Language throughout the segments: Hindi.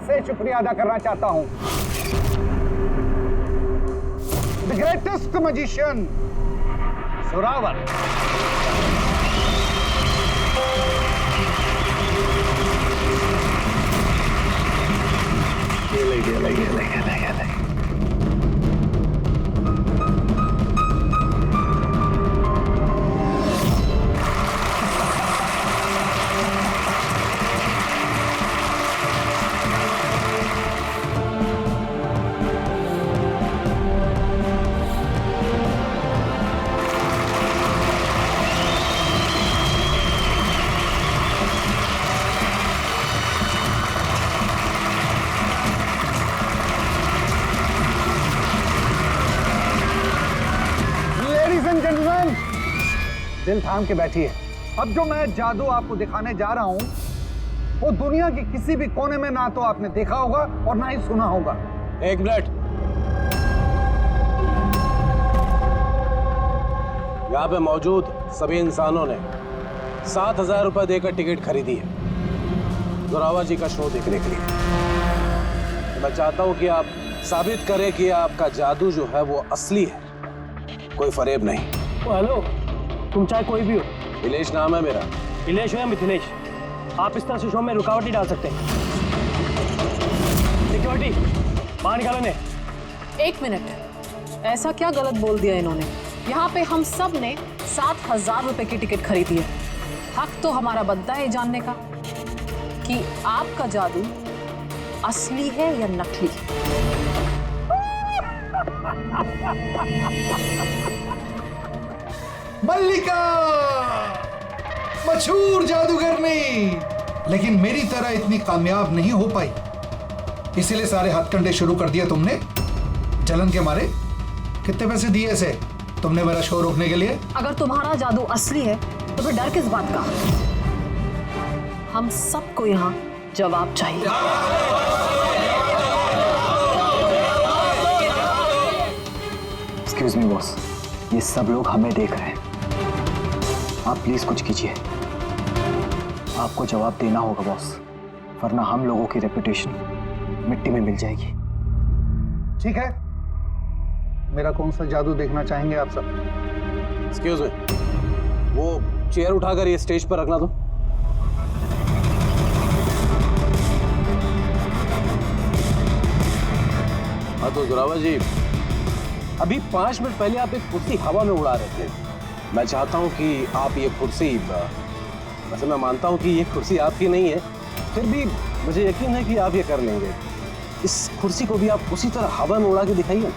से शुक्रिया अदा करना चाहता हूं। The greatest magician Zorawar. दिल थाम के बैठिए। अब जो मैं जादू आपको दिखाने जा रहा हूं वो दुनिया के किसी भी कोने में ना तो आपने देखा होगा और ना ही सुना होगा। एक मिनट, यहाँ पे मौजूद सभी इंसानों ने 7,000 रुपए देकर टिकट खरीदी है जोरावर जी का शो देखने के लिए। तो मैं चाहता हूं कि आप साबित करें कि आपका जादू जो है वो असली है, कोई फरेब नहीं। हेलो, तुम चाहे कोई भी हो। मिथिलेश नाम है मेरा। मिलेश हो या मिथिलेश, आप इस तरह से शो में रुकावट नहीं डाल सकते। सिक्योरिटी, बाहर निकालो ने। एक मिनट, ऐसा क्या गलत बोल दिया इन्होंने? यहाँ पे हम सब ने 7,000 रुपए की टिकट खरीदी है। हक तो हमारा बनता है जानने का कि आपका जादू असली है या नकली। मल्लिका मशहूर जादूगरनी, लेकिन मेरी तरह इतनी कामयाब नहीं हो पाई, इसीलिए सारे हथकंडे शुरू कर दिए तुमने जलन के मारे। कितने पैसे दिए इसे तुमने मेरा शो रोकने के लिए? अगर तुम्हारा जादू असली है तो फिर डर किस बात का? हम सबको यहाँ जवाब चाहिए। एक्सक्यूज मी बॉस, ये सब लोग हमें देख रहे हैं, आप प्लीज कुछ कीजिए। आपको जवाब देना होगा बॉस, वरना हम लोगों की रेपुटेशन मिट्टी में मिल जाएगी। ठीक है, मेरा कौन सा जादू देखना चाहेंगे आप सब? एक्सक्यूज मी, वो चेयर उठाकर ये स्टेज पर रखना। तो हाँ, तो जोरावर जी, अभी 5 मिनट पहले आप एक कुर्सी हवा में उड़ा रहे थे। मैं चाहता हूं कि आप ये कुर्सी, वैसे मैं मानता हूं कि ये कुर्सी आपकी नहीं है, फिर भी मुझे यकीन है कि आप ये कर लेंगे। इस कुर्सी को भी आप उसी तरह हवा में उड़ा के दिखाइए।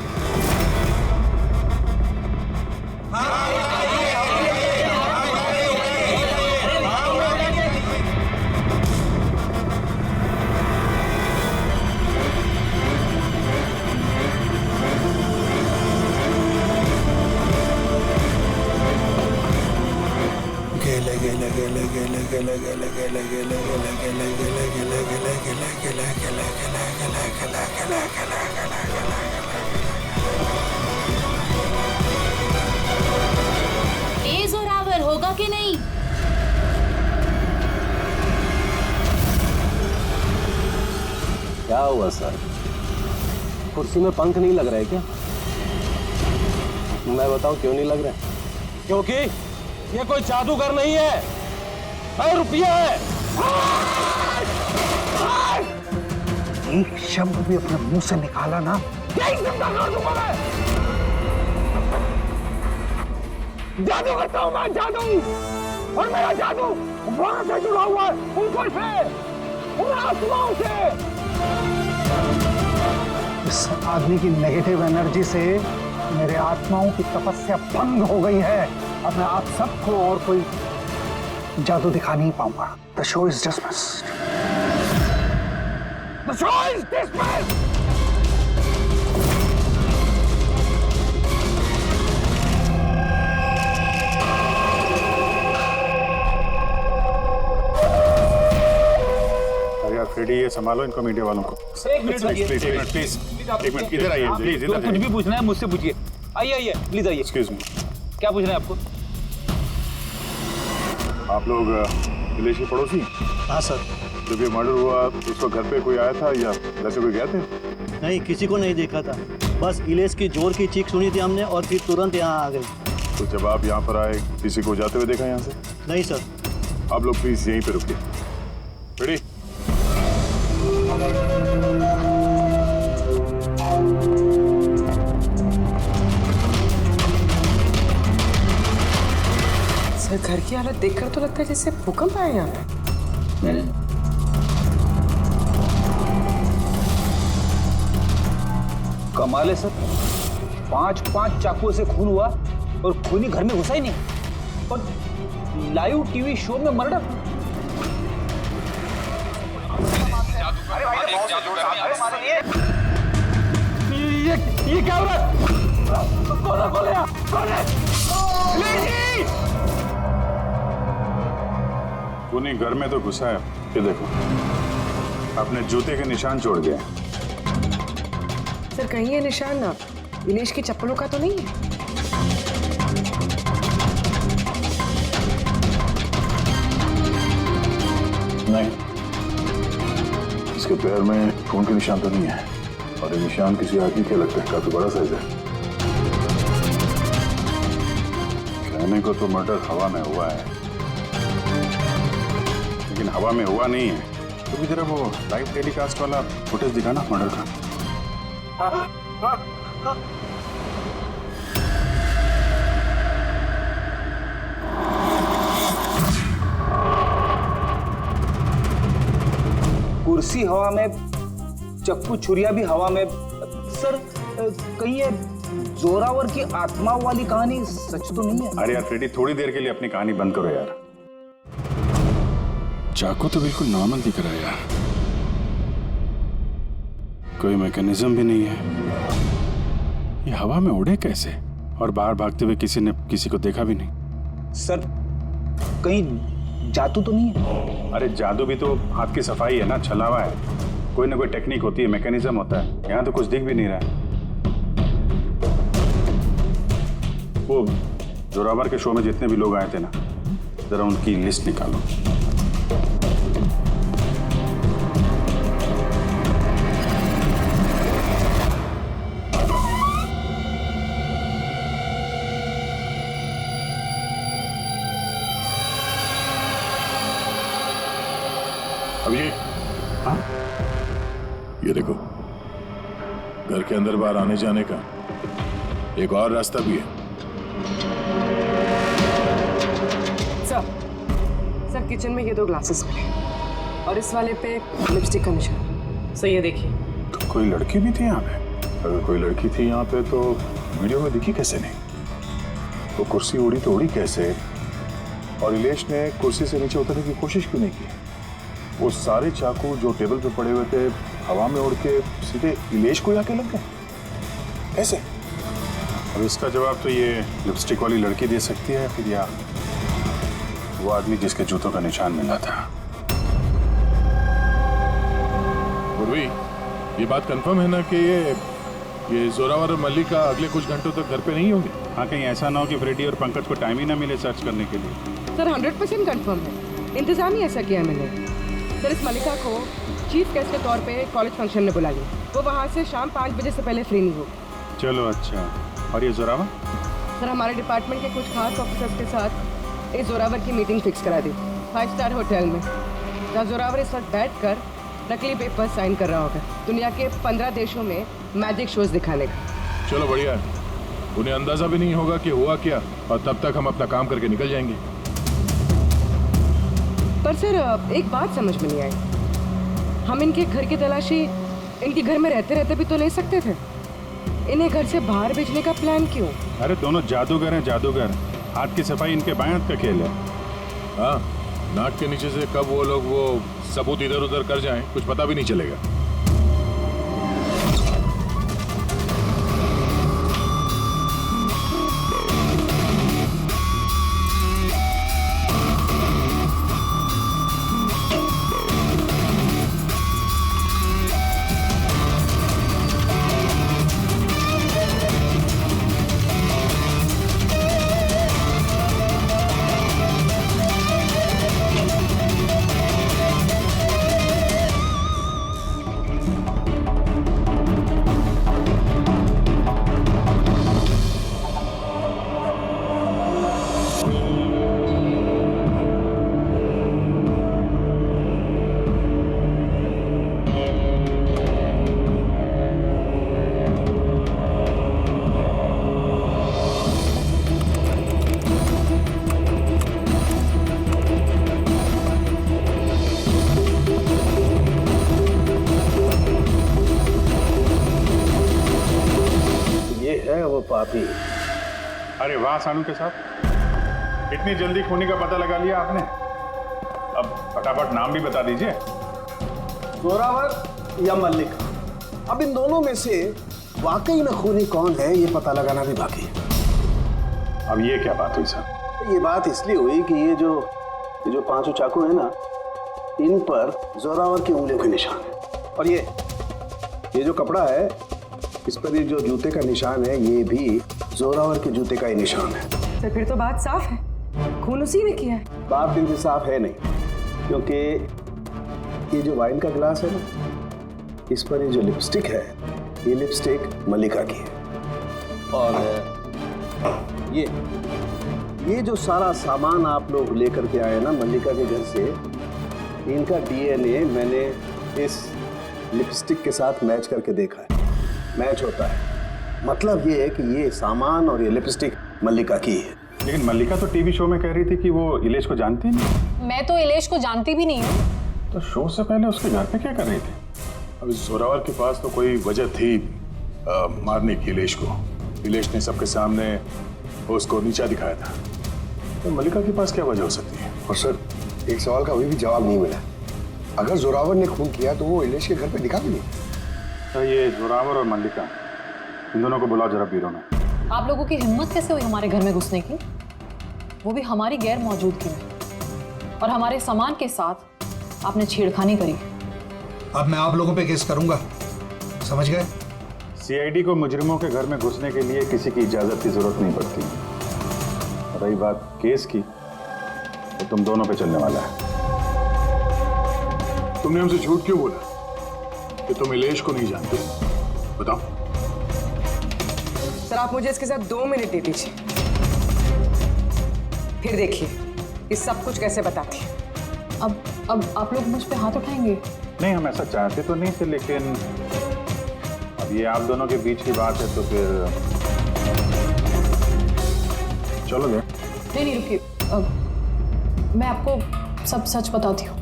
ए जोरावर, होगा कि नहीं? क्या हुआ सर, कुर्सी में पंख नहीं लग रहा है क्या? मैं बताऊं क्यों नहीं लग रहा है? क्योंकि ये कोई जादूगर नहीं है, रुपया है। एक शब्द भी अपने मुंह से निकाला ना, जादू करता हूं मैं, जादू। और मेरा जादू वहां से जुड़ा हुआ है, ऊपर से, उन आसमां से। इस आदमी की नेगेटिव एनर्जी से मेरे आत्माओं की तपस्या भंग हो गई है। अब मैं आप सबको और कोई जादू दिखा नहीं पाऊंगा। The show is dismissed. The show is dismissed. यार फ्रेडी, ये संभालो इनको, मीडिया वालों को। एक मिनट, एक मिनट इधर आइए प्लीज, इधर कुछ भी पूछना है मुझसे पूछिए। आइए प्लीज आइए। एक्सक्यूज मी, क्या पूछना है आपको? आप लोग मिथिलेश के पड़ोसी? हाँ सर। जब ये मर्डर हुआ उस वक्त घर पे कोई आया था या वैसे कोई गया थे? नहीं, किसी को नहीं देखा था। बस इलेश की जोर की चीख सुनी थी हमने और फिर तुरंत यहाँ आ गए। तो जब आप यहाँ पर आए किसी को जाते हुए देखा यहाँ से? नहीं सर। आप लोग प्लीज यहीं पे रुकिए। रेडी? सर घर की हालत देखकर तो लगता है जैसे भूकंप आया यहाँ पे। कमाल है सर, 5 चाकुओं से खून हुआ और खूनी घर में घुसा ही नहीं। और लाइव टीवी शो में मर्डर। ये क्या हो रहा है? खूनी घर में तो घुसा है, ये देखो अपने जूते के निशान छोड़ गए। सर कहीं ये निशान ना इलेश की चप्पलों का तो नहीं है? नहीं, इसके पैर में खून के निशान तो नहीं है और ये निशान किसी आदमी के लगता है। काफी बड़ा साइज है। कहने को तो मर्डर हवा में हुआ है, लेकिन हवा में हुआ नहीं है। तो भी जरा वो लाइव टेलीकास्ट वाला फुटेज दिखाना मर्डर का। कुर्सी हवा में, चक्कू छुरिया भी हवा में। सर कहीं ये जोरावर की आत्मा वाली कहानी सच तो नहीं है? अरे यार फ्रेडी, थोड़ी देर के लिए अपनी कहानी बंद करो यार। चाकू तो बिल्कुल नॉर्मल दिख रहा है यार, कोई मैकेनिज्म भी नहीं है। ये हवा में उड़े कैसे? और बाहर भागते हुए किसी ने किसी को देखा भी नहीं। सर कहीं जादू तो नहीं है? अरे जादू भी तो हाथ की सफाई है ना, छलावा है। कोई ना कोई टेक्निक होती है, मैकेनिज्म होता है। यहाँ तो कुछ दिख भी नहीं रहा है। वो जोरावर के शो में जितने भी लोग आए थे ना, जरा उनकी लिस्ट निकालो। अब ये देखो, घर के अंदर बाहर आने जाने का एक और रास्ता भी है। सर किचन में ये 2 ग्लासेस मिले और इस वाले पे लिपस्टिक का निशान। सर ये देखिए। तो कोई लड़की भी थी यहाँ पे? अगर कोई लड़की थी यहाँ पे तो वीडियो में दिखी कैसे नहीं? वो कुर्सी उड़ी तो उड़ी कैसे? और इलेश ने कुर्सी से नीचे उतरने की कोशिश क्यों नहीं की? वो सारे चाकू जो टेबल पे पड़े हुए थे हवा में उड़ के सीधे इलेश को आके लग गए कैसे? अब इसका जवाब तो ये लिपस्टिक वाली लड़की दे सकती है, फिर या वो आदमी जिसके जूतों का निशान मिला था। उर्वी, ये बात कंफर्म है ना कि ये जोरावर और मल्लिका अगले कुछ घंटों तक घर पे नहीं होंगे? हाँ, कहीं ऐसा ना हो कि फ्रेडी और पंकज को टाइम ही ना मिले सर्च करने के लिए। सर 100% कंफर्म है, इंतजाम ही ऐसा किया मैंने। सर इस मल्लिका को चीफ गेस्ट के तौर पे कॉलेज फंक्शन में बुला लिया। वो वहाँ से शाम 5 बजे से पहले फ्री नहीं होगी। चलो अच्छा। और ये जोरावर? सर हमारे डिपार्टमेंट के कुछ खास ऑफिसर्स के साथ इस जोरावर की मीटिंग फिक्स करा दी 5 स्टार होटल में, जहाँ जोरावर इस वक्त बैठ कर नकली पेपर साइन कर रहा होगा दुनिया के 15 देशों में मैजिक शोज दिखाने का। चलो बढ़िया है, उन्हें अंदाजा भी नहीं होगा कि हुआ क्या, और तब तक हम अपना काम करके निकल जाएंगे। पर सर एक बात समझ में नहीं आई, हम इनके घर की तलाशी इनके घर में रहते रहते भी तो ले सकते थे, इन्हें घर से बाहर भेजने का प्लान क्यों? अरे दोनों जादूगर हैं, जादूगर। हाथ की सफाई इनके बाएं हाथ का खेल है। हाँ, नाक के नीचे से कब वो लोग वो सबूत इधर उधर कर जाएं, कुछ पता भी नहीं चलेगा। आप ही। अरे वाह सानू के साथ, इतनी जल्दी खूनी का पता लगा लिया आपने। अब फटाफट नाम भी बता दीजिए। जोरावर या मल्लिका, अब इन दोनों में से वाकई में खूनी कौन है ये पता लगाना भी बाकी है। अब ये क्या बात हुई सर? ये बात इसलिए हुई कि ये जो पांचों चाकू है ना, इन पर जोरावर की उंगलियों के निशान है। और ये जो कपड़ा है, इस पर ये जो जूते का निशान है, ये भी जोरावर के जूते का ही निशान है। तो फिर तो बात साफ है, खून उसी ने किया है। बात दिल से साफ है नहीं, क्योंकि ये जो वाइन का गिलास है ना, इस पर ये जो लिपस्टिक है, ये लिपस्टिक मल्लिका की है। और ये जो सारा सामान आप लोग लेकर के आए ना मल्लिका के घर से, इनका डीएनए मैंने इस लिपस्टिक के साथ मैच करके देखा है। मैच होता है, मतलब ये है कि ये सामान और ये लिपस्टिक मल्लिका की है। लेकिन मल्लिका तो टीवी शो में कह रही थी कि वो इलेश को जानती नहीं। मैं तो इलेश को जानती भी नहीं हूँ। तो शो से पहले उसके घर पे क्या कर रही थी? अब इस जोरावर के पास तो कोई वजह थी मारने की इलेश को। इलेश ने सबके सामने उसको नीचा दिखाया था, तो मल्लिका के पास क्या वजह हो सकती है? और सर, एक सवाल का अभी भी जवाब नहीं मिला। अगर जोरावर ने खून किया तो वो इलेश के घर पे दिखा भी नहीं। तो ये जोरावर और मल्लिका, इन दोनों को बुलाओ जरा ब्यूरो में। आप लोगों की हिम्मत कैसे हुई हमारे घर में घुसने की, वो भी हमारी गैर मौजूदगी में, और हमारे सामान के साथ आपने छेड़खानी करी। अब मैं आप लोगों पे केस करूंगा, समझ गए? सीआईडी को मुजरिमों के घर में घुसने के लिए किसी की इजाजत की जरूरत नहीं पड़ती। रही बात केस की, तो तुम दोनों पे चलने वाला है। तुमने हमसे झूठ क्यों बोला कि तुम इलेश को नहीं जानते? बताओ। सर, आप मुझे इसके साथ 2 मिनट दे दीजिए, फिर देखिए ये सब कुछ कैसे बताती है। अब आप लोग मुझ पे हाथ उठाएंगे? नहीं, हम ऐसा चाहते तो नहीं थे, लेकिन अब ये आप दोनों के बीच की बात है तो फिर चलोगे? नहीं रुकिए, मैं आपको सब सच बताती हूँ।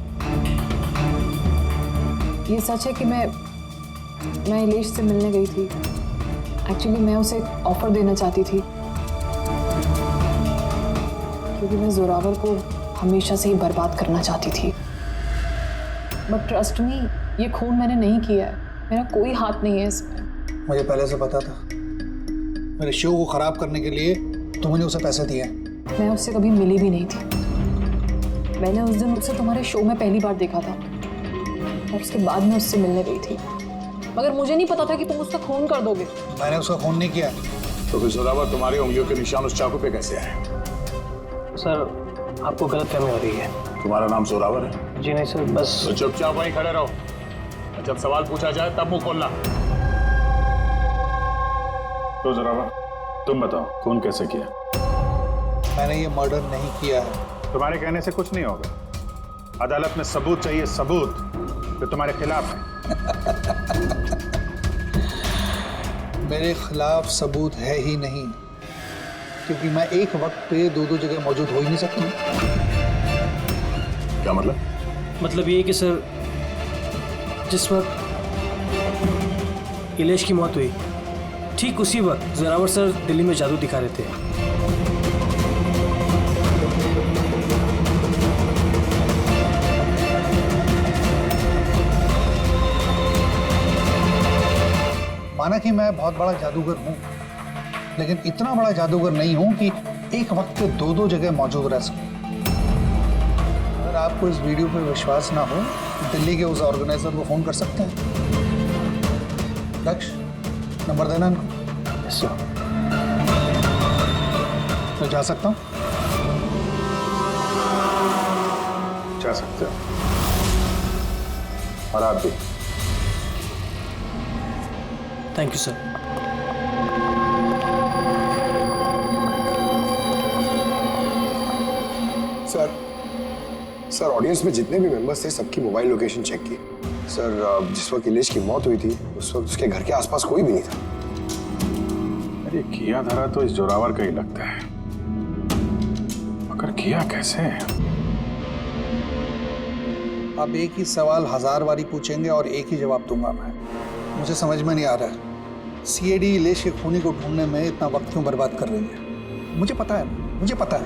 ये सच है कि मैं इलेश से मिलने गई थी। एक्चुअली मैं उसे एक ऑफर देना चाहती थी, क्योंकि मैं जोरावर को हमेशा से ही बर्बाद करना चाहती थी। बट ट्रस्ट मी, ये खून मैंने नहीं किया है, मेरा कोई हाथ नहीं है इसमें। मुझे पहले से पता था। मेरे शो को खराब करने के लिए तुमने उसे पैसे दिए। मैं उससे कभी मिली भी नहीं थी। मैंने उस दिन उसे तुम्हारे शो में पहली बार देखा था, और उसके बाद मैं उससे मिलने गई थी। मगर मुझे नहीं पता था कि तुम उसका खून कर दोगे। मैंने उसका खून नहीं किया। तो फिर जोरावर तुम्हारी उंगलियों के निशान उस चाकू पे कैसे आए? सर, आपको गलतफहमी हो रही है। तुम्हारा नाम जोरावर है? जी नहीं सर, बस। तो चुपचाप वहीं खड़े रहो, जब सवाल पूछा जाए तब मुंह खोलना। तो जोरावर, तुम बताओ, खून कैसे किया? मैंने ये मर्डर नहीं किया है। तुम्हारे कहने से कुछ नहीं होगा। अदालत में सबूत चाहिए, सबूत जो तुम्हारे खिलाफ है। मेरे खिलाफ सबूत है ही नहीं, क्योंकि मैं एक वक्त पे 2 जगह मौजूद हो ही नहीं सकता। क्या मतलब? मतलब ये कि सर, जिस वक्त इलेश की मौत हुई, ठीक उसी वक्त जोरावर सर दिल्ली में जादू दिखा रहे थे। माना कि मैं बहुत बड़ा जादूगर हूं, लेकिन इतना बड़ा जादूगर नहीं हूं कि एक वक्त पे 2 जगह मौजूद रह सकूं। अगर आपको इस वीडियो पर विश्वास ना हो, दिल्ली के उस ऑर्गेनाइजर को फोन कर सकते हैं। लक्ष्य, नंबर देना इनको। Yes sir. मैं जा सकता हूं? जा सकते हो, और आप भी। Thank you sir. Sir, audience में जितने भी मेंबर्स थे, सबकी मोबाइल लोकेशन चेक की। सर, जिस वक्त इलेश की मौत हुई थी, उस वक्त उसके घर के आसपास कोई भी नहीं था। अरे किया धरा तो इस जोरावर का ही लगता है, मगर किया कैसे? अब एक ही सवाल 1000 बारी पूछेंगे और एक ही जवाब दूंगा मैं। मुझे समझ में नहीं आ रहा है। सीआईडी इलेश के खूनी को ढूंढने में इतना वक्त क्यों बर्बाद कर रही है? मुझे पता है, मुझे पता है।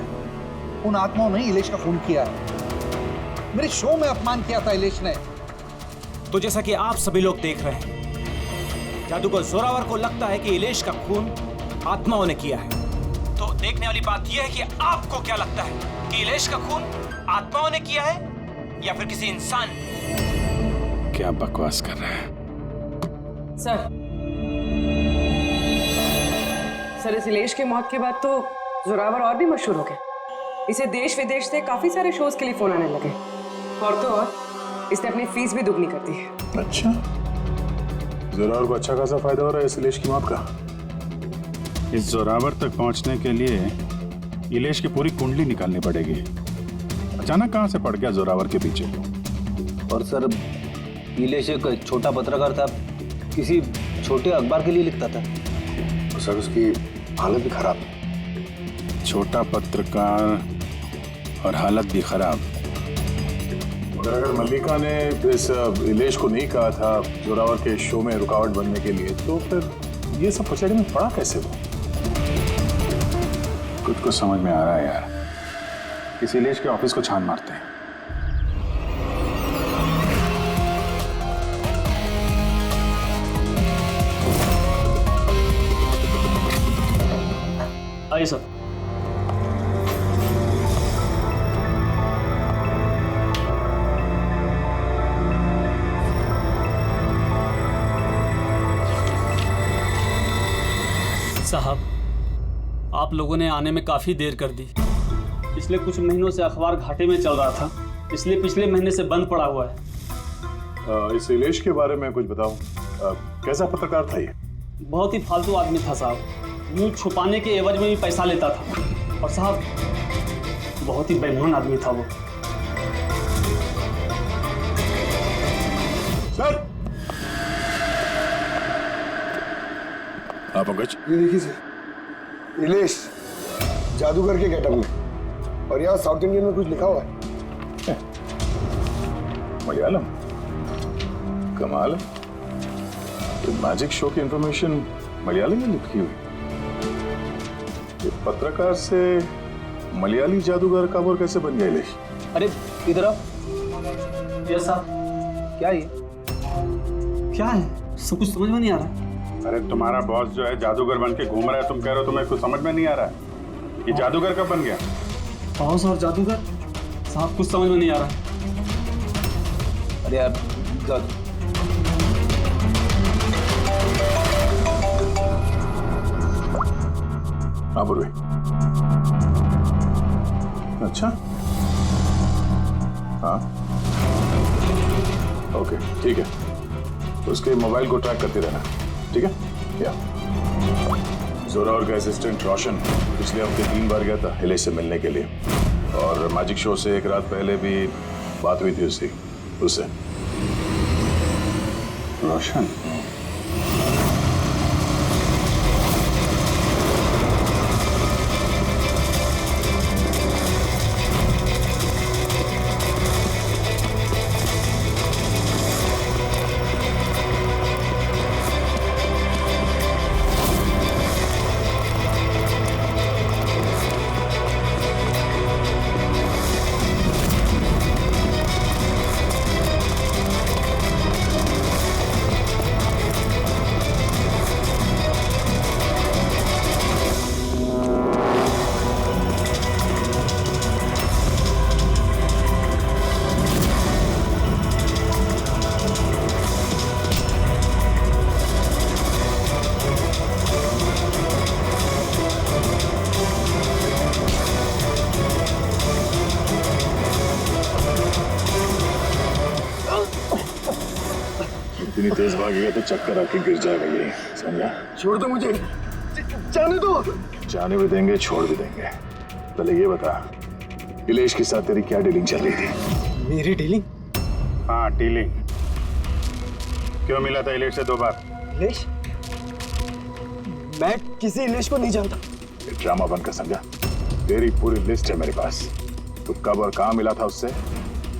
उन आत्माओं ने इलेश का खून किया है। मेरे शो में अपमान किया था इलेश ने। तो जैसा कि आप सभी लोग देख रहे हैं, जादूगर जोरावर को लगता है कि इलेश का खून आत्माओं ने किया है। तो देखने वाली बात यह है कि आपको क्या लगता है कि इलेश का खून आत्माओं ने किया है या फिर किसी इंसान ने? क्या बकवास कर रहा है? सर इस इलेश की मौत के बाद तो जोरावर और भी मशहूर हो गए। इसे देश विदेश से काफी सारे शोज के लिए फोन आने लगे, और तो और इसने अपनी फीस भी दुगनी कर दी है। अच्छा, जोरावर को अच्छा खासा फायदा हो रहा है इस इलेश की मौत का। इस जोरावर तक पहुंचने के लिए इलेश की पूरी कुंडली निकालनी पड़ेगी। अचानक कहां से पड़ गया जोरावर के पीछे? और सर, इलेश एक छोटा पत्रकार था, किसी छोटे अखबार के लिए लिखता था। और सर उसकी हालत भी खराब है। छोटा पत्रकार और हालत भी खराब। मगर अगर मल्लिका ने इस इलेश को नहीं कहा था जोरावर के शो में रुकावट बनने के लिए, तो फिर ये सब पछाड़ी में पड़ा कैसे वो? खुद को समझ में आ रहा है यार। इस इलेश के ऑफिस को छान मारते हैं। आइए सर। साहब, आप लोगों ने आने में काफ़ी देर कर दी। पिछले कुछ महीनों से अखबार घाटे में चल रहा था, इसलिए पिछले महीने से बंद पड़ा हुआ है। इस इलेश के बारे में कुछ बताओ। कैसा पत्रकार था ये? बहुत ही फालतू आदमी था साहब। न्यूज छुपाने के एवज में भी पैसा लेता था, और साहब बहुत ही बेईमान आदमी था वो। सर, पंकज, ये देखिए सर, इलेश जादूगर के गेटअप में, और यहाँ साउथ इंडियन में कुछ लिखा हुआ है। मलयालम, कमाल है। तो मैजिक शो की इंफॉर्मेशन मलयालम में लिखी हुई। ये पत्रकार से मलयाली जादूगर कब और कैसे बन गया इलेश? अरे इधर आओ। यस साहब। क्या ये? क्या है? सब कुछ समझ में नहीं आ रहा। अरे तुम्हारा बॉस जो है जादूगर बन के घूम रहा है, तुम कह रहे हो तुम्हें कुछ समझ में नहीं आ रहा है। ये जादूगर कब बन गया? बॉस और जादूगर साहब कुछ समझ में नहीं आ रहा। अरे यार, हाँ पूर्वी। अच्छा, हाँ ओके, ठीक है। तो उसके मोबाइल को ट्रैक करते रहना, ठीक है? या जोरावर का असिस्टेंट रोशन पिछले हफ्ते 3 बार गया था इलेश से मिलने के लिए, और मैजिक शो से एक रात पहले भी बात हुई थी उससे। रोशन? इतनी तेज भागेगा तो चक्कर आके गिर जाएगा ये, समझा? छोड़ दो मुझे, जाने दो। जाने भी देंगे, छोड़ भी देंगे। पहले ये बता, इलेश के साथ तेरी क्या डीलिंग चल रही थी? मेरी डीलिंग? हाँ, डीलिंग। क्यों मिला था इलेश से 2 बार? इलेश? मैं किसी इलेश को नहीं जानता। ये ड्रामा बंद कर, समझा? तेरी पूरी लिस्ट है मेरे पास। तो कब और कहाँ मिला था उससे,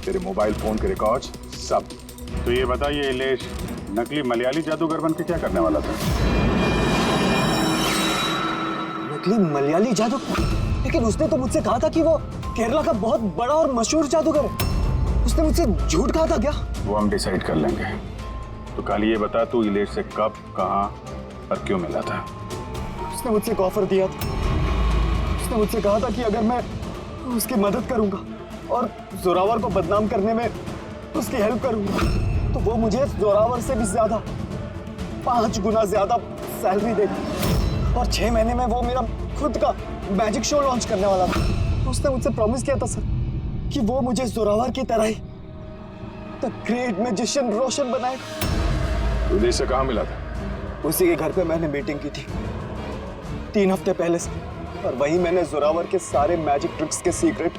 तेरे मोबाइल फोन के रिकॉर्ड्स सब। तो ये बता, ये इलेश नकली मलयाली जादूगर बन के क्या करने वाला था? नकली मलयाली जादू? लेकिन उसने तो मुझसे कहा था कि वो केरला का बहुत बड़ा और मशहूर जादूगर है। उसने मुझसे झूठ कहा था क्या? वो हम डिसाइड कर लेंगे। तो कल ये बता, तू इलेश से कब, कहाँ और क्यों मिला था? उसने मुझसे एक ऑफर दिया था। उसने मुझसे कहा था कि अगर मैं उसकी मदद करूंगा और जोरावर को बदनाम करने में उसकी हेल्प करूंगा तो वो मुझे जोरावर से भी ज्यादा 5 गुना ज्यादा सैलरी देगी और 6 महीने में वो मेरा खुद का मैजिक शो लॉन्च करने वाला था। उसने मुझसे प्रॉमिस किया था सर कि वो मुझे जोरावर की तरह ही द ग्रेट मैजिशियन रोशन बनाएगा। विदेश से कहाँ मिला था? उसी के घर पे मैंने मीटिंग की थी 3 हफ्ते पहले से, और वहीं मैंने जोरावर के सारे मैजिक ट्रिक्स के सीक्रेट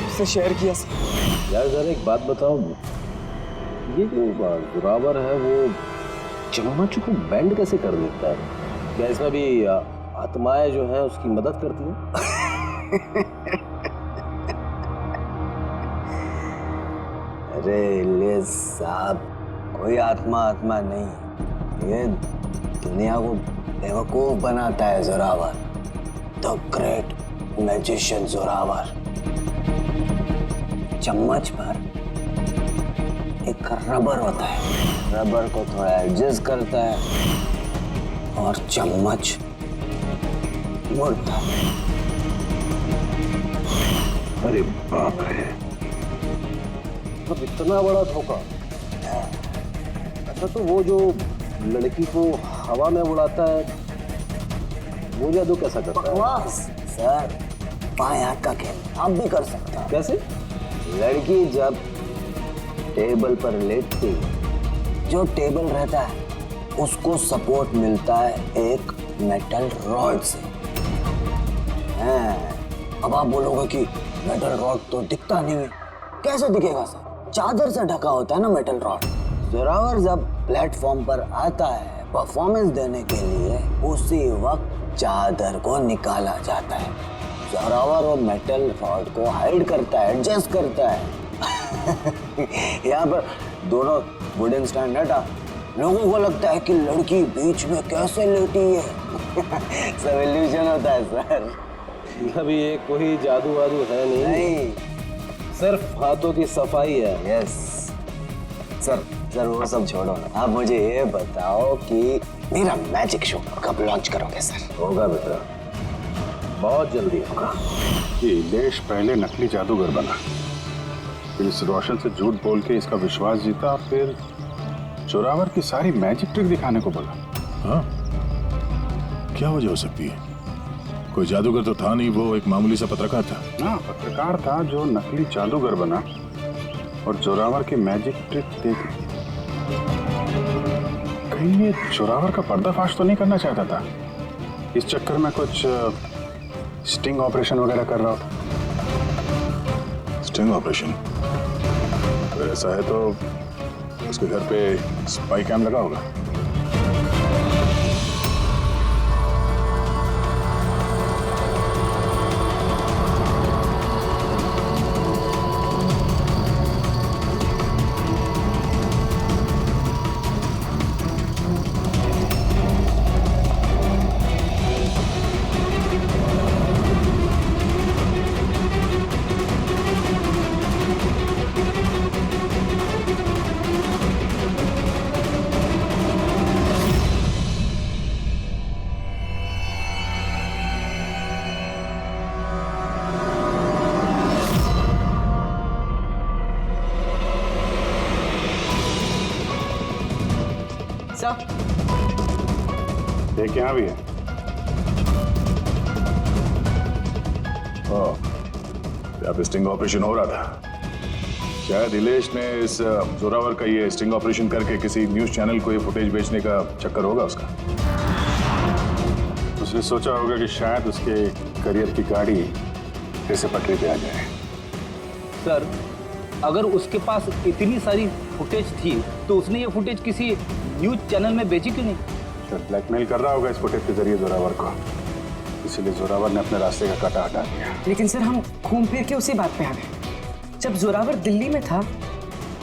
उससे शेयर किया सर। यार जरा एक बात बताओ, ये जो जोरावर है वो चम्मच को बैंड कैसे कर देता है? क्या इसमें भी आत्माएं जो हैं उसकी मदद करती हैं? अरे इलियास साहब, कोई आत्मा नहीं, ये दुनिया को बेवकूफ बनाता है Zorawar, the great magician Zorawar. चम्मच पर एक रबर होता है, रबर को थोड़ा एडजस्ट करता है और चम्मच मुड़ता है। अरे बाप रे, मतलब इतना बड़ा धोखा। अच्छा तो वो जो लड़की को हवा में उड़ाता है वो जादू कैसा करता है? बकवास सर, बाएं हाथ का खेल आप भी कर सकते हैं। कैसे? लड़की जब टेबल पर लेटती, जो टेबल रहता है उसको सपोर्ट मिलता है एक मेटल रॉड से। अब आप बोलोगे कि मेटल रॉड तो दिखता नहीं है। कैसे दिखेगा सर? चादर से ढका होता है ना मेटल रॉड। जोरावर जब प्लेटफॉर्म पर आता है परफॉर्मेंस देने के लिए, उसी वक्त चादर को निकाला जाता है। जोरावर वो मेटल रॉड को हाइड करता है, एडजस्ट करता है। यहाँ पर दोनों वुडन स्टैंड हटा, लोगों को लगता है कि लड़की बीच में कैसे लेटी है। सब इल्यूजन होता है सर। अभी ये कोई जादू वादू है नहीं, सिर्फ हाथों की सफाई है। यस सर, वो सब छोड़ो ना, आप मुझे ये बताओ कि मेरा मैजिक शो कब लॉन्च करोगे सर? होगा बेटा, बहुत जल्दी होगा। ये इलेश पहले नकली जादूगर बना, फिर इस रोशन से झूठ बोल के इसका विश्वास जीता, फिर जोरावर की सारी मैजिक ट्रिक दिखाने को बोला। हाँ, क्या वजह हो सकती है? कोई जादूगर तो था नहीं, वो एक मामूली सा पत्रकार था। ना, पत्रकार था जो नकली जादूगर बना और जोरावर की मैजिक ट्रिक देख ली। कहीं ये जोरावर का पर्दाफाश तो नहीं करना चाहता था? इस चक्कर में कुछ स्टिंग ऑपरेशन वगैरह कर रहा था। Sting operation? अगर ऐसा है तो उसके घर पे स्पाई कैम लगा होगा। एक यहाँ भी है। यहाँ पे स्टिंग ऑपरेशन हो रहा था। शायद इलेश ने इस जोरावर का ये स्टिंग ऑपरेशन करके किसी न्यूज चैनल को ये फुटेज बेचने का चक्कर होगा उसका। उसने सोचा होगा कि शायद उसके करियर की गाड़ी फिर से पटरी पे आ जाए। सर, अगर उसके पास इतनी सारी फुटेज थी तो उसने ये फुटेज किसी न्यूज चैनल में बेची क्यों नहीं? तो ब्लैकमेल कर रहा होगा इस फुटेज के जरिए जोरावर को, इसीलिए जोरावर ने अपने रास्ते का कांटा हटा दिया। लेकिन सर, हम घूम फिर के उसी बात पे आ गए। जब जोरावर दिल्ली में था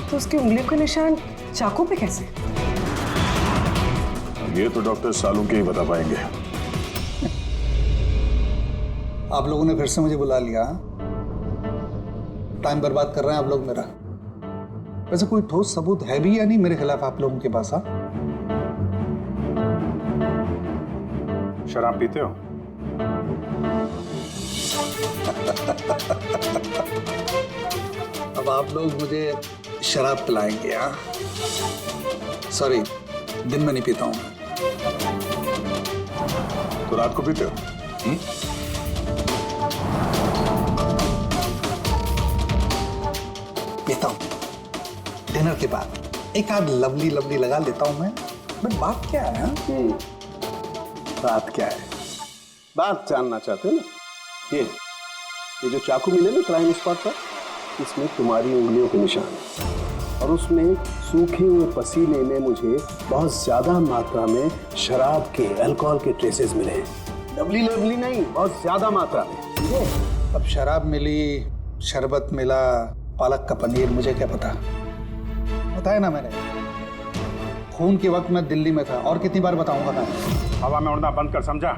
तो उसकी उंगलियों का निशान चाकू पे कैसे? ये तो डॉक्टर सालू के ही बता पाएंगे। आप लोगों ने फिर से मुझे बुला लिया। टाइम बर्बाद कर रहे हैं आप लोग मेरा। वैसे कोई ठोस सबूत है भी या नहीं मेरे खिलाफ आप लोगों के पास? शराब पीते हो? अब आप लोग मुझे शराब पिलाएंगे? हाँ, सॉरी, दिन में नहीं पीता हूं। तो रात को पीते हो? पीता हूं डिनर के बाद। एक आध लवली लवली लगा लेता हूं मैं। बट बात क्या है? बात क्या है? बात जानना चाहते हो ना? ये जो चाकू मिले ना क्राइम स्पॉट पर, इसमें तुम्हारी उंगलियों के निशान है और उसमें सूखे हुए पसीने में मुझे बहुत ज्यादा मात्रा में शराब के, अल्कोहल के ट्रेसेस मिले हैं। लवली लवली नहीं, बहुत ज्यादा मात्रा में। अब शराब मिली, शरबत मिला, पालक का पनीर, मुझे क्या पता? बताया ना मैंने, खून के वक्त मैं दिल्ली में था। और कितनी बार बताऊंगा मैं? हवा में उड़ना बंद कर, समझा?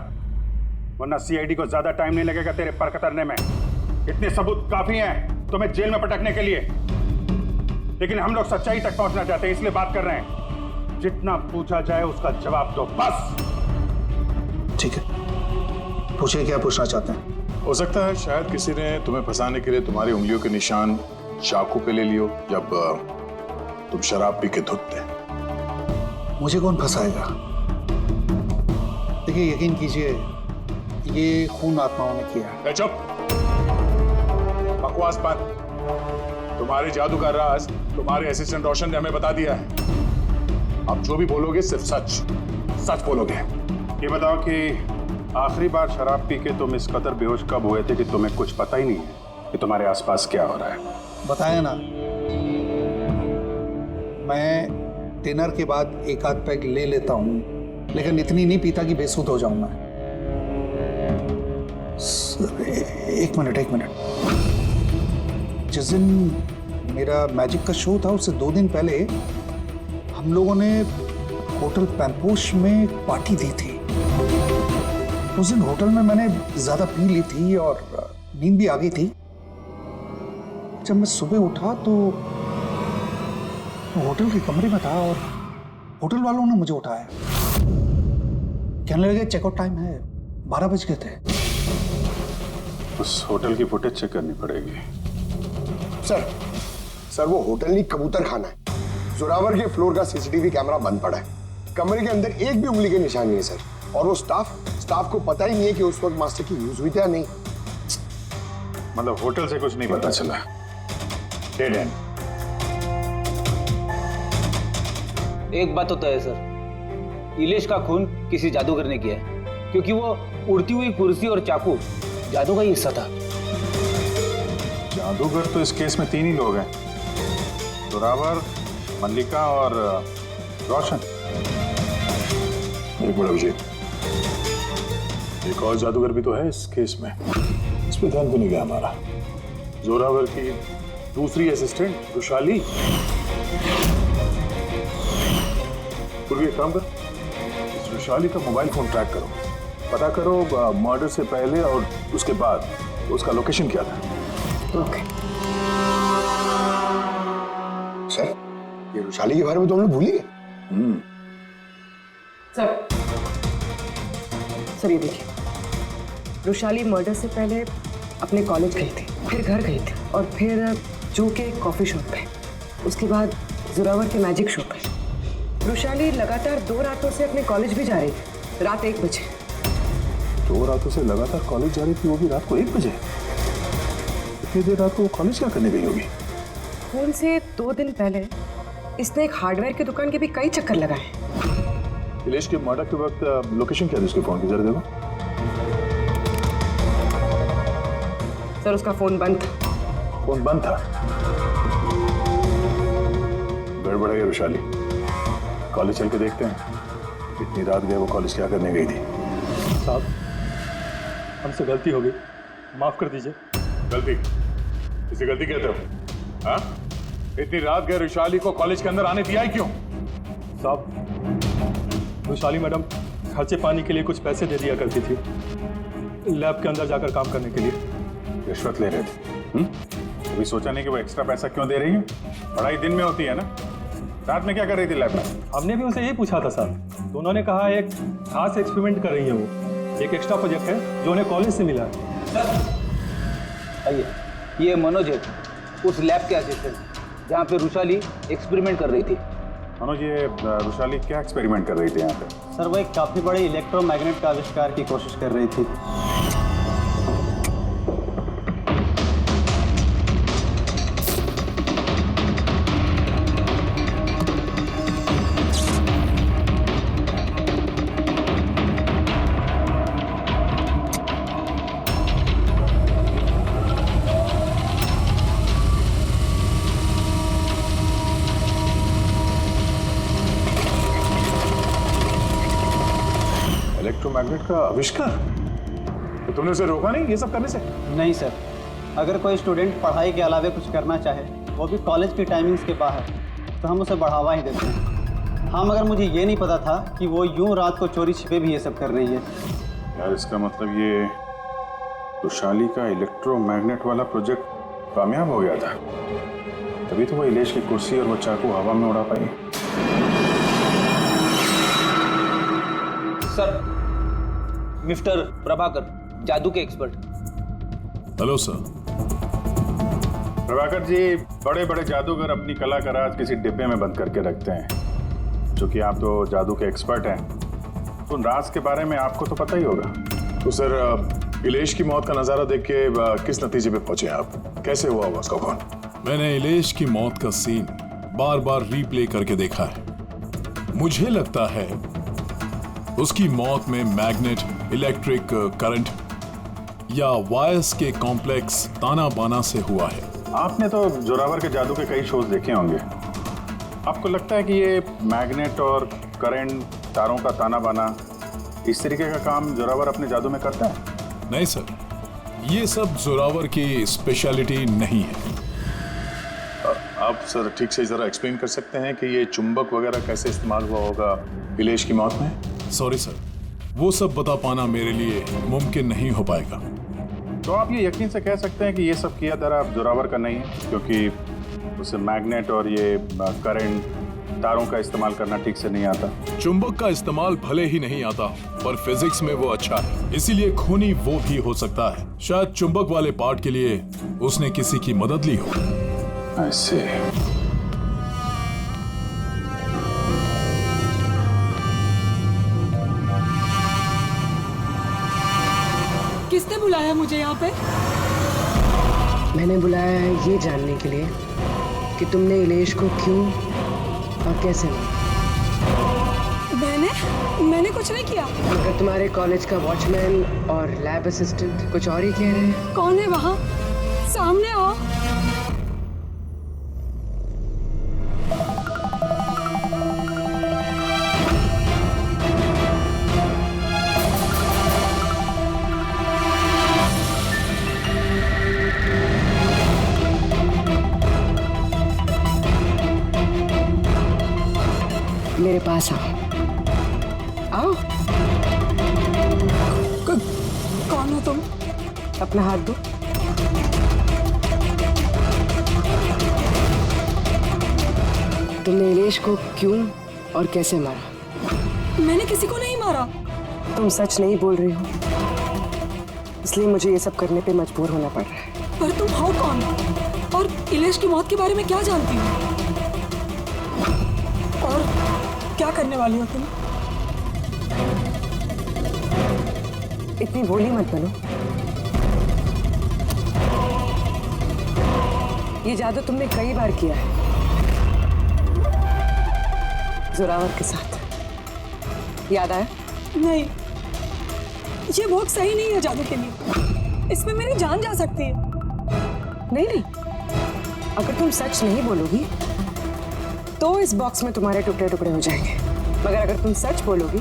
वरना सीआईडी को ज्यादा टाइम नहीं लगेगा तेरे पर कतरने में। इतने सबूत काफी हैं तुम्हें जेल में पटकने के लिए, लेकिन हम लोग सच्चाई तक पहुंचना चाहते हैं, इसलिए बात कर रहे हैं। जितना पूछा जाए उसका जवाब दो, बस। ठीक है, पूछिए क्या पूछना चाहते हैं। हो सकता है शायद किसी ने तुम्हें फंसाने के लिए तुम्हारी उंगलियों के निशान चाकू पे ले लियो जब तुम शराब पी के धुत थे। मुझे कौन फंसाएगा? देखिए, यकीन कीजिए, ये खून आत्माओं ने किया है। चुप, बकवास बंद। तुम्हारे जादू का राज तुम्हारे असिस्टेंट रोशन ने हमें बता दिया है। अब जो भी बोलोगे सिर्फ सच सच बोलोगे। ये बताओ कि आखिरी बार शराब पी के तुम इस कदर बेहोश कब हुए थे कि तुम्हें कुछ पता ही नहीं है कि तुम्हारे आसपास क्या हो रहा है? बताया ना, मैं डिनर के बाद एक आध पैग ले लेता हूं, लेकिन इतनी नहीं पीता कि बेसुध हो जाऊं मैं। एक मिनट। जिस दिन मेरा मैजिक का शो था उससे 2 दिन पहले हम लोगों ने होटल पैम्पोश में एक पार्टी दी थी। उस दिन होटल में मैंने ज्यादा पी ली थी और नींद भी आ गई थी। जब मैं सुबह उठा तो होटल के कमरे में था और होटल वालों ने मुझे उठाया। कहने लगे चेकआउट टाइम है, 12 बज गए थे। उस होटल की फुटेज चेक करनी पड़ेगी। सर वो होटल नहीं, कबूतर खाना है। जोरावर के फ्लोर का सीसीटीवी कैमरा बंद पड़ा है। कमरे के अंदर एक भी उंगली के निशान नहीं है सर। और वो स्टाफ को पता ही नहीं है कि उस वक्त मास्टर की यूज हुई थी या नहीं। मतलब होटल से कुछ नहीं पता चला? Dead and. एक बात तो तय है सर, इलेश का खून किसी जादूगर ने किया है, क्योंकि वो उड़ती हुई कुर्सी और चाकू जादू का ही हिस्सा था। जादूगर तो इस केस में 3 ही लोग हैं, जोरावर, मल्लिका और रोशन। एक बड़ा विजय, एक और जादूगर भी तो है इस केस में। इस पे ध्यान क्यों नहीं गया हमारा? जोरावर की दूसरी असिस्टेंट रुशाली। पूर्वी एक काम कर, इस रुशाली का मोबाइल फोन ट्रैक करो, पता करो मर्डर से पहले और उसके बाद उसका लोकेशन क्या था। ओके सर, ये रुशाली के बारे में तो हम लोग भूल ही गए। सर ये देखिए, रुशाली मर्डर से पहले अपने कॉलेज गई थी, फिर घर गई थी और फिर जो के कॉफी शॉप पे, उसके बाद जोरावर के मैजिक शो पे। रुशाली लगातार 2 रातों से अपने कॉलेज भी जा रही थी, रात 1 बजे। 2 रातों से लगातार कॉलेज जा रही थी, वो भी रात को 1 बजे? इतनी देर रात को वो कॉलेज क्या करने गई होगी? खून से 2 दिन पहले इसने एक हार्डवेयर की दुकान के भी कई चक्कर लगाए। इलेश के मर्डर के वक्त लोकेशन क्या थी उसके फोन की, जरा देखो। सर उसका फोन बंद था। फोन बंद था? गड़बड़ है रुशाली, कॉलेज चल के देखते हैं। इतनी रात गए वो कॉलेज क्या करने गई थी? साहब, हमसे गलती हो गई, माफ कर दीजिए। गलती? इसे गलती कहते हो? हाँ? इतनी रात गए वैशाली को कॉलेज के अंदर आने दिया ही क्यों? साहब, वैशाली मैडम खर्चे पानी के लिए कुछ पैसे दे दिया करती थी, लैब के अंदर जाकर काम करने के लिए। रिश्वत ले रहे थे? कभी सोचा नहीं कि वो एक्स्ट्रा पैसा क्यों दे रही है? पढ़ाई दिन में होती है ना, रात में क्या कर रही थी लैब में? हमने भी उनसे यही पूछा था सर, तो उन्होंने कहा एक खास एक्सपेरिमेंट कर रही है वो, एक एक्स्ट्रा प्रोजेक्ट है जो उन्हें कॉलेज से मिला है। आइए, ये मनोज है, उस लैब के असिस्टेंट जहाँ पे वैशाली एक्सपेरिमेंट कर रही थी। मनोज, ये वैशाली क्या एक्सपेरिमेंट कर रही थी यहाँ पे? सर वो एक काफ़ी बड़े इलेक्ट्रोमैग्नेट का आविष्कार की कोशिश कर रही थी। इलेक्ट्रोमैग्नेट का आविष्कार? तो तुमने उसे रोका नहीं ये सब करने से? नहीं सर, अगर कोई स्टूडेंट पढ़ाई के अलावा कुछ करना चाहे, वो भी कॉलेज की टाइमिंग्स के बाहर, तो हम उसे बढ़ावा ही देते हैं। हाँ, मगर मुझे ये नहीं पता था कि वो यूं रात को चोरी छिपे भी ये सब कर रही है। यार, इसका मतलब ये वैशाली का इलेक्ट्रोमैग्नेट वाला प्रोजेक्ट कामयाब हो गया था, तभी तो वो इलेश की कुर्सी और वो चाकू हवा में उड़ा पाई। सर, मिस्टर प्रभाकर, जादू के expert. Hello sir. Prabhakar ji, बड़े बड़े जादूगर अपनी कला का राज किसी डिब्बे में बंद करके रखते हैं। चूंकि आप तो जादू के एक्सपर्ट हैं, तो उन राज के बारे में आपको तो पता ही होगा। तो सर, इलेश की मौत का नजारा देख के किस नतीजे पे पहुंचे आप? कैसे हुआ उसका कौन? मैंने इलेश की मौत का सीन बार बार रीप्ले करके देखा है। मुझे लगता है उसकी मौत में मैग्नेट, इलेक्ट्रिक करंट या वायर्स के कॉम्प्लेक्स ताना बाना से हुआ है। आपने तो जोरावर के जादू के कई शोज देखे होंगे। आपको लगता है कि ये मैग्नेट और करंट, तारों का ताना बाना, इस तरीके का काम जोरावर अपने जादू में करता है? नहीं सर, ये सब जोरावर की स्पेशलिटी नहीं है। आप सर ठीक से जरा एक्सप्लेन कर सकते हैं कि ये चुंबक वगैरह कैसे इस्तेमाल हुआ होगा इलेश की मौत में? सॉरी सर, वो सब बता पाना मेरे लिए मुमकिन नहीं हो पाएगा। तो आप ये यकीन से कह सकते हैं कि ये सब किया दरा जोरावर का नहीं है, क्योंकि उसे मैग्नेट और ये करंट, तारों का इस्तेमाल करना ठीक से नहीं आता। चुंबक का इस्तेमाल भले ही नहीं आता, पर फिजिक्स में वो अच्छा है, इसीलिए खूनी वो भी हो सकता है। शायद चुंबक वाले पार्ट के लिए उसने किसी की मदद ली हो। ऐसे किसने बुलाया मुझे यहाँ पे? मैंने बुलाया है ये जानने के लिए कि तुमने इलेश को क्यों और कैसे मारा। मैंने कुछ नहीं किया। मगर तुम्हारे कॉलेज का वॉचमैन और लैब असिस्टेंट कुछ और ही कह रहे हैं। कौन है वहाँ? सामने आओ। मेरे पास आओ। आओ। कौन हो तुम? अपना हाथ दो। तुमने इलेश को क्यों और कैसे मारा? मैंने किसी को नहीं मारा। तुम सच नहीं बोल रही हो, इसलिए मुझे ये सब करने पे मजबूर होना पड़ रहा है। पर तुम हो कौन और इलेश की मौत के बारे में क्या जानती हो? और क्या करने वाली हो तुम? इतनी भोली मत बनो। ये जादू तुमने कई बार किया है जोरावर के साथ, याद आया? नहीं, ये बहुत सही नहीं है जादू के लिए। इसमें मेरी जान जा सकती है। नहीं, अगर तुम सच नहीं बोलोगी तो इस बॉक्स में तुम्हारे टुकड़े टुकड़े हो जाएंगे, मगर अगर तुम सच बोलोगी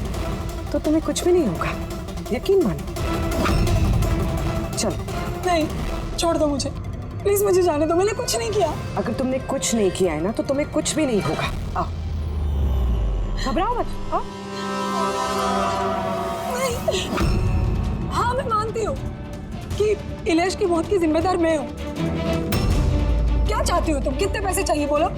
तो तुम्हें कुछ भी नहीं होगा, यकीन मानो। चलो। नहीं, छोड़ दो मुझे। प्लीज मुझे जाने दो, मैंने कुछ नहीं किया। अगर तुमने कुछ नहीं किया है ना तो तुम्हें कुछ भी नहीं होगा। आओ, घबराओ मत। आओ। नहीं, हाँ मैं मानती हूँ कि इलेश की मौत की जिम्मेदार मैं हूँ। क्या चाहती हो तुम? कितने पैसे चाहिए बोलो?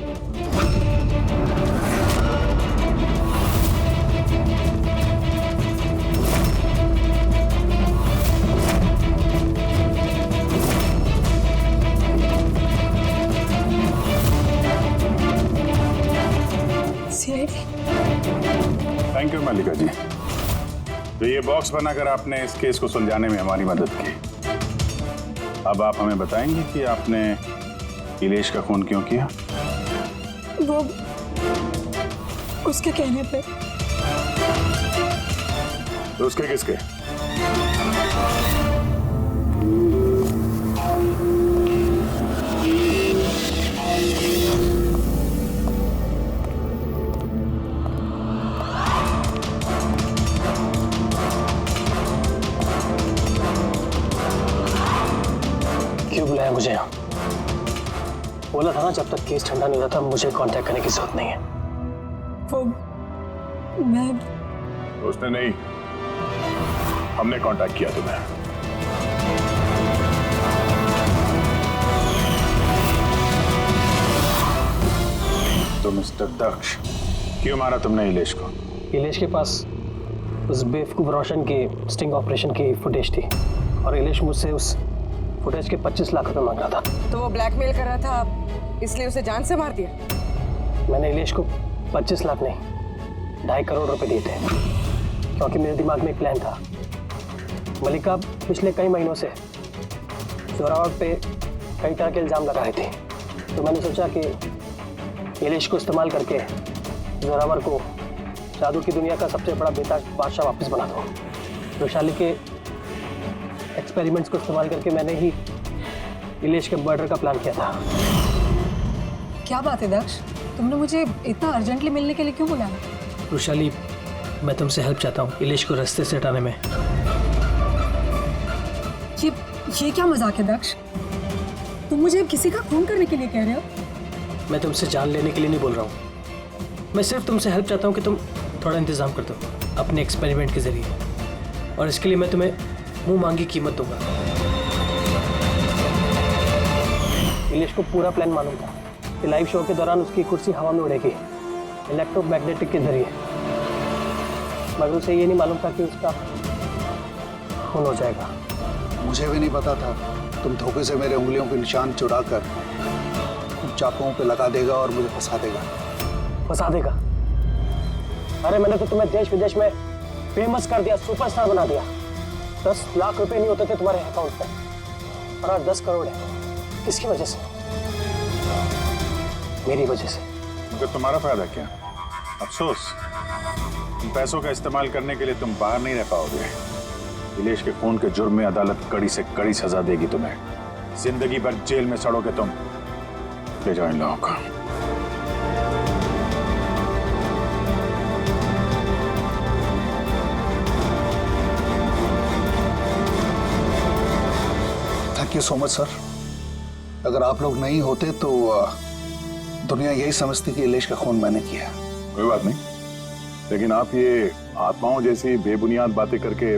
थैंक यू मल्लिका जी। तो ये बॉक्स बनाकर आपने इस केस को सुलझाने में हमारी मदद की। अब आप हमें बताएंगे कि आपने इलेश का खून क्यों किया? वो उसके कहने पे। तो उसके किसके? क्यों बुलाया मुझे यहाँ? बोला था ना जब तक केस ठंडा नहीं होता मुझे कांटेक्ट करने की जरूरत नहीं है। वो मैं उसने नहीं, हमने कांटेक्ट किया तुम्हें। तो मिस्टर दक्ष, क्यों मारा तुमने इलेश को? इलेश के पास उस बेवकूफ रोशन के स्टिंग ऑपरेशन की फुटेज थी और इलेश मुझसे उस फुटेज के 25 लाख रुपए मांग रहा था। तो वो ब्लैकमेल कर रहा था, इसलिए उसे जान से मार दिया? मैंने इलेश को 25 लाख नहीं 2.5 करोड़ रुपए दिए थे, क्योंकि मेरे दिमाग में एक प्लान था। मल्लिका पिछले कई महीनों से जोरावर पे कई तरह के इल्जाम लगा रही थी, तो मैंने सोचा कि इलेश को इस्तेमाल करके जोरावर को जादू की दुनिया का सबसे बड़ा बेताज बादशाह वापस बना दूं। वैशाली के एक्सपेरिमेंट्स को इस्तेमाल करके मैंने ही इलेश के मर्डर का प्लान किया था। क्या बात है दक्ष, तुमने मुझे इतना अर्जेंटली मिलने के लिए क्यों बुलाया? वैशाली, मैं तुमसे हेल्प चाहता हूँ इलेश को रास्ते से हटाने में। ये क्या मजाक है दक्ष? तुम मुझे किसी का खून करने के लिए कह रहे हो? मैं तुमसे जान लेने के लिए नहीं बोल रहा हूँ, मैं सिर्फ तुमसे हेल्प चाहता हूँ कि तुम थोड़ा इंतजाम कर दो अपने एक्सपेरिमेंट के जरिए, और इसके लिए मैं तुम्हें मुंह मांगी कीमत दूंगा। इलेश को पूरा प्लान मालूम था कि लाइव शो के दौरान उसकी कुर्सी हवा में उड़ेगी इलेक्ट्रोमैग्नेटिक के जरिए, मगर उसे ये नहीं मालूम था कि उसका खून हो जाएगा। मुझे भी नहीं पता था तुम धोखे से मेरे उंगलियों के निशान चुराकर चाकुओं पे लगा देगा और मुझे फंसा देगा। फंसा देगा? अरे मैंने तो तुम्हें देश विदेश में फेमस कर दिया, सुपरस्टार बना दिया। 10 लाख रुपए नहीं होते थे तुम्हारे अकाउंट पे, और आज 10 करोड़ है। किसकी वजह से? मेरी वजह से। मगर तुम्हारा फायदा क्या? अफसोस, पैसों का इस्तेमाल करने के लिए तुम बाहर नहीं रह पाओगे। इलेश के खून के जुर्म में अदालत कड़ी से कड़ी सजा देगी तुम्हें। जिंदगी भर जेल में सड़ोगे तुम। ले जाओ इन लोगों को। Thank you so much sir. अगर आप लोग नहीं होते तो दुनिया यही समझती कि इलेश का खून मैंने किया। कोई बात नहीं, लेकिन आप ये आत्माओं जैसी बेबुनियाद बातें करके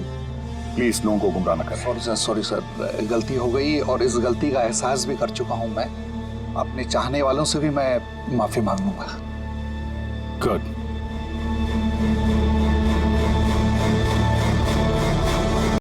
प्लीज लोगों को गुमराह न करें। सॉरी सर, गलती हो गई और इस गलती का एहसास भी कर चुका हूं मैं। अपने चाहने वालों से भी मैं माफी मांग लूंगा। गुड।